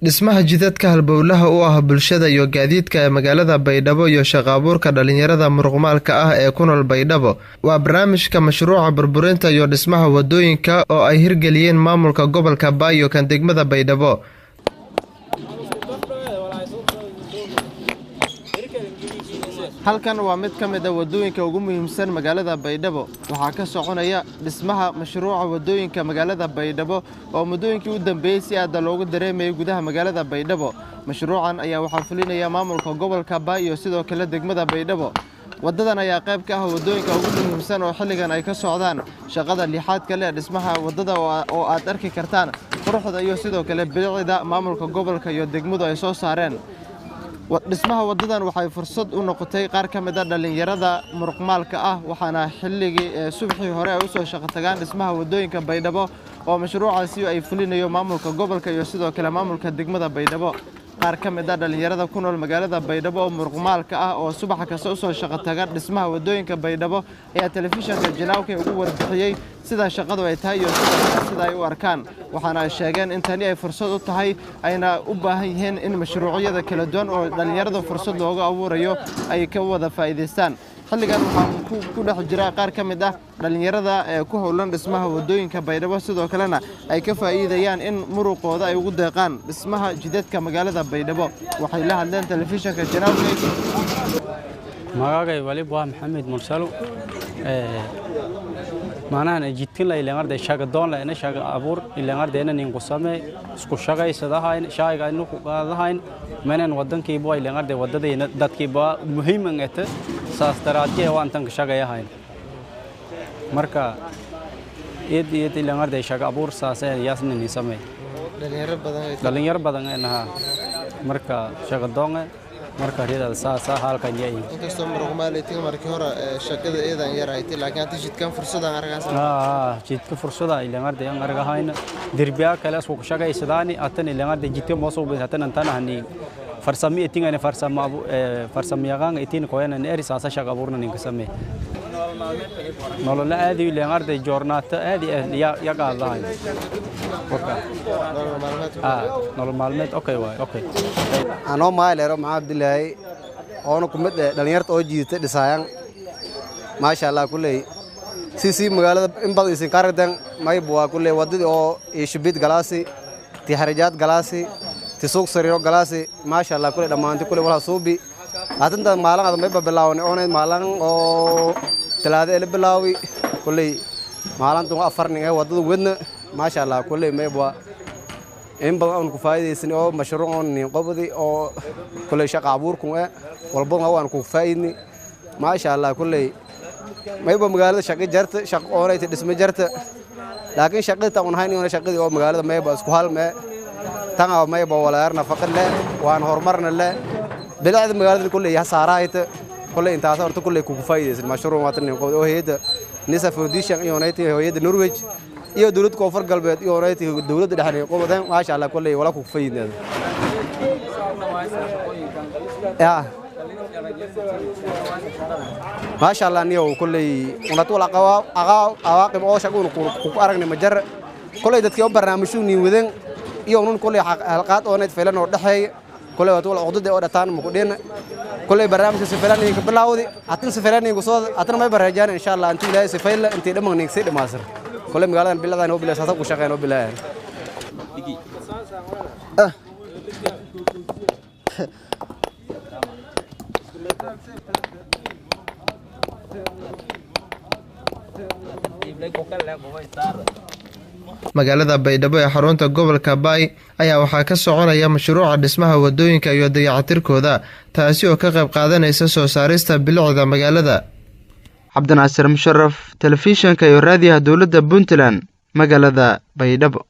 dhismaha jidadka halbowlaha u ah bulshada iyo gaadiidka ee magaalada Baydhabo iyo shaqo abuurka dhalinyarada muruqmaalka ah ee ku nool Baydhabo waa barnaamijka mashruuca burburinta iyo dhismaha wadooyinka oo ay hirgeliyeen maamulka gobolka Baayo kan degmada Baydhabo. halkan waa mid ka mid ah wadooyinka ugu muhiimsan magaalada Baydhabo waxaa ka soconaya dhismaha mashruuca wadooyinka magaalada Baydhabo oo muddooyinkii u dambeeyay si aad loogu dareemay gudaha magaalada Baydhabo. mashruucan ayaa waxaa fulinaya maamulka gobolka Baayo sidoo kale degmada Baydhabo. wadadan ayaa qayb ka ah wadooyinka ugu muhiimsan oo xilligan ay ka socdaan shaqada lixaadka leh dhismaha wadada oo aad arki kartaan quruxda iyo sidoo kale bilicda maamulka gobolka iyo degmadu ay soo saareen. dhismaha wadadan waxay fursad u noqotay qaar ka mid ah dhalinyarada muruqmaalka ah waxaana xilligii subaxii hore ay u soo shaqo tagaan dhismaha wadooyinka Baydhabo oo mashruucaasi ay fulinayo maamulka gobolka iyo sidoo kale maamulka degmada Baydhabo. qaar ka mid ah dhalinyarada ku nool magaalada Baydhabo oo muruqmaalka ah oo subax kasta u soo shaqo tagaan dhismaha wadooyinka Baydhabo ayaa telefishinka Janaawka ugu warbixiyay sida shaqadu ay tahay iyo sida ay u arkaan waxaana ay sheegeen in tani ay fursad u tahay ayna u baahan yihiin in mashruucyada kala duwan oo dhalinyarada fursad looga abuurayo ay ka wada faa'iideystaan. xilligan waxaan ku dhex jira qaar ka mid ah dhalinyarada ee ku howlan dhismaha wadooyinka Baydhabo sidoo kalena ay ka faa'iideyaan in muruqooda ay ugu deeqaan dhismaha jidadka magaalada Baydhabo. waxay la hadleen telefishinka Janaawka. magacay wali waa Maxamed Mursalo maana jidkin la ilaa arday shaqa doon la ina shaqa abuur ilaa ardayna nin ku samee isku shaqaysadahayn shaqayga inuu ku qaadahayn manan wadankii boo ilaa arday wadadayna dadkii baa muhiim ah saastaraadkii waan tan shaqayahayn marka eed ilaa arday shaqa abuur saasay yaasna nin samee dhalinyaro badan inaha marka shaqa doon marka riyada saasa halkan yahay inkastoo muruqmaaleytiga markii hore shaqada eedan yaraaytay laakiin hadda jidkan fursada argaas jidka fursada ilaa arday aan argahayna dirbiya kale isku shaqaysadaani atan ilaa arday jidka moosoo beesatan tan ahni farsami etingana farsami yaqaan etin qoyana neeri saasa shaqa abuurna ninka samee nolol aadi ilaa arday joornaata aadi ya qaadahay nolol maalmeed okay waay okay anoo maaleero maxaa Abdullaahi oo ku mid dhalinyarta oo jiitay dhisayaan maasha Allah kulay si magaalada in badan isin qardan may buu kulay wadada oo ishbid galaasi ti harajaad galaasi ti suuq sariiro galaasi maasha Allah kulay dhamaantii kulay wala suubi hadda maalan may bilaawne oo maalan oo talaada ee bilaawi kulay maalantu afarniga wadada wadna maasha Allah kulay may buu in badan ku faa'iideysan oo mashruucan nin qabadi oo kulay shaqo abuurku walba waan ku faa'iidni maasha Allah kulay mayba magaalada shaqo jarta shaqo oo ay dhisme jarta laakiin shaqada taan hayni oo shaqadii oo magaalada mayba isku hal ma tan oo mayba wala yar nafaqad leh waan horumarna leh bilacda magaalada kulay ya saaraayta kulay intaas horta kulay ku faa'iideysan mashruucan waatan nin qabadi oo hay'ada Nisa Foundation iyo hay'ada Norway iyo dawladda koonfur galbeed iyo horeeyay dawladda dhaxanay qododan maasha Allah kulay wala ku faa'iideen maasha Allah niyo kulay una tola qawaaqib oo shaqo ku aragnay majar kulay dadkii oo barnaamijyo ni wadan iyo unun kulay halqaad oo need filan oo dhaxay kulay waa tola qodada oo dhataan ma ku dheen kulay barnaamijka si filan ka bilaawday atin si filan igu soo atin may barajaan insha Allah intii ilaahay si filan intii dhamaan si dhamaasir كل مقالة بلادنا هو بلا ساتق وشقين هو بلا magaalada Baydhabo ee xarunta gobolka Baay ayaa waxaa ka soconaya mashruuca dhismaha wadooyinka iyo dayactirkooda taasi oo ka qayb qaadanaysa soo saarista bilicda magaalada. Cabdinaasir Musharraf telefishinka iyo raadiyaha dawladda Puntland magaalada Baydhabo.